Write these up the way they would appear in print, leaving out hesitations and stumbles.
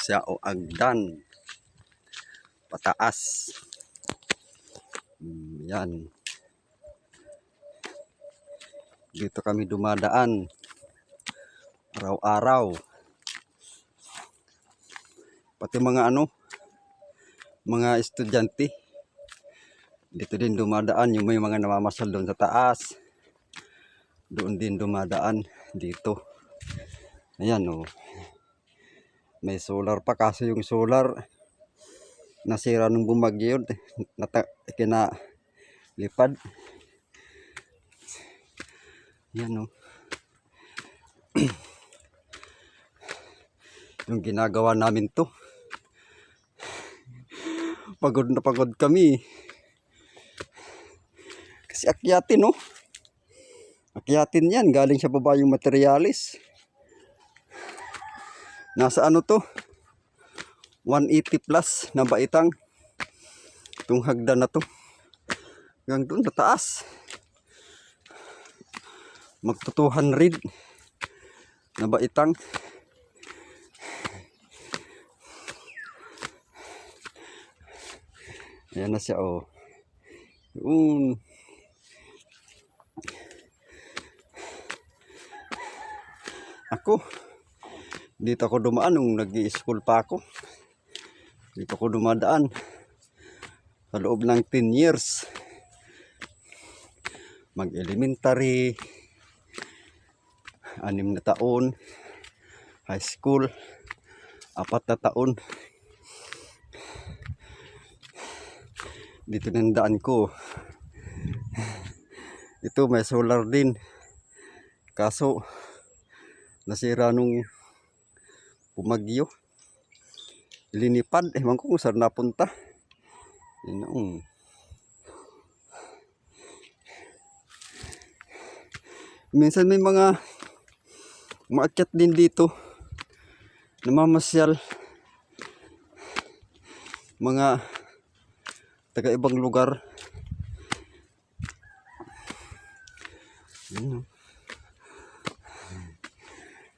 sa Agdan pataas. Yan, dito kami dumadaan araw-araw, pati mga mga estudyante dito din dumadaan. Yung may mga namamasal doon sa taas, doon din dumadaan dito. Ayan may solar pa, kaso yung solar nasira nung bumagyo, kinalipad. Yan yung ginagawa namin to. Pagod na pagod kami kasi akyatin akyatin yan, galing sa baba yung materialis. Nasa to 180 plus na baitang itong hagdan na to, hanggang doon sa taas magto 200 na baitang. Ayan na siya yun. Dito ako dumaan nung nag-i-school pa ako. Dito ako dumadaan sa loob ng 10 years. Mag-elementary, 6 na taon, high school, 4 na taon. Dito nandaan ko. Ito may solar din, kaso nasira nung bumagyo, linipad. Ewan ko kung saan napunta. Minsan may mga maakyat din dito, namamasyal, mga taga ibang lugar.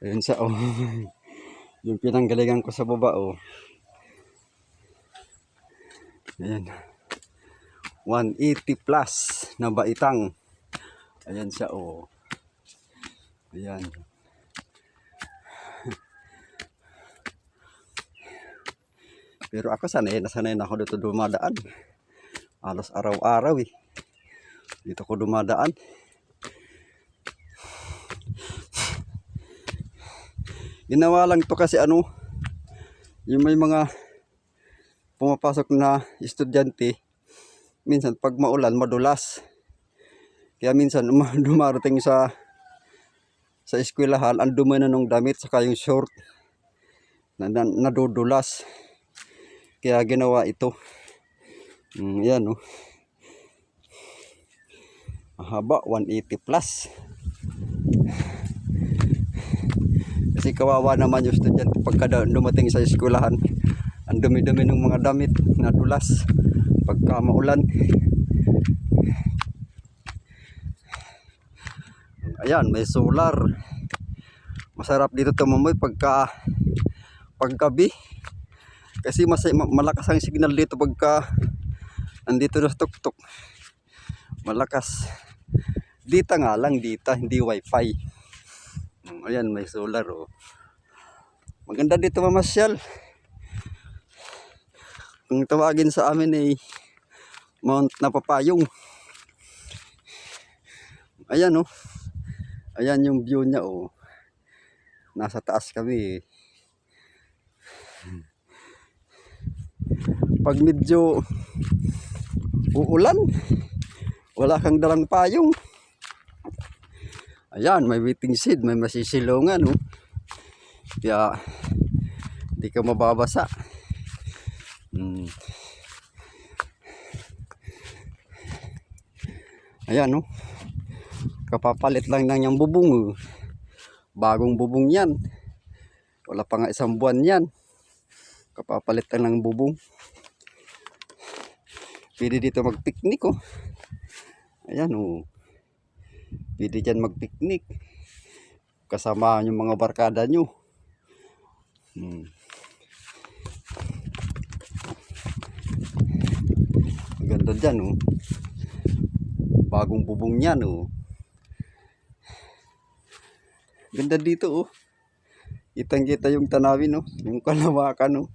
Ayun siya yung pinanggalingan ko sa baba ayan, 180 plus na baitang. Ayan siya ayan. Pero ako sanay na ako dito dumadaan, alos araw-araw dito ko dumadaan. Ginawa lang to kasi yung may mga pumapasok na estudyante, minsan pag maulan madulas, kaya minsan dumarating sa eskwelahan, ang dumi na nung damit saka yung short nadudulas, kaya ginawa ito. Yan mahaba, 180 plus. Kasi kawawa naman yung estudyante pagka dumating sa eskwelahan, ang dumi-dumi ng mga damit, nadulas pagka maulan. Ayan, may solar. Masarap dito tumumoy paggabi, kasi malakas ang signal dito pagka andito na tuktok. Malakas. Dita nga lang, hindi wifi. Ayan, may solar maganda dito mamasyal. Kung tawagin sa amin Mount Napapayong. Ayan ayan yung view niya nasa taas kami. Pag medyo uulan, wala kang dalang payong, ayan, may waiting shed, may masisilungan kaya hindi ka mababasa. Ayan kapapalit lang ng yung bubong, bagong bubong yan, wala pa nga 1 buwan yan, kapapalit lang ng bubong. Pwede dito mag-picnic ayan pwede dyan mag-picnic kasama yung mga barkada nyo. Ganda dyan, oh. Bagong bubong yan, oh. Ganda dito, oh. Kitang-kita yung tanawin, oh. Yung kalawakan, oh.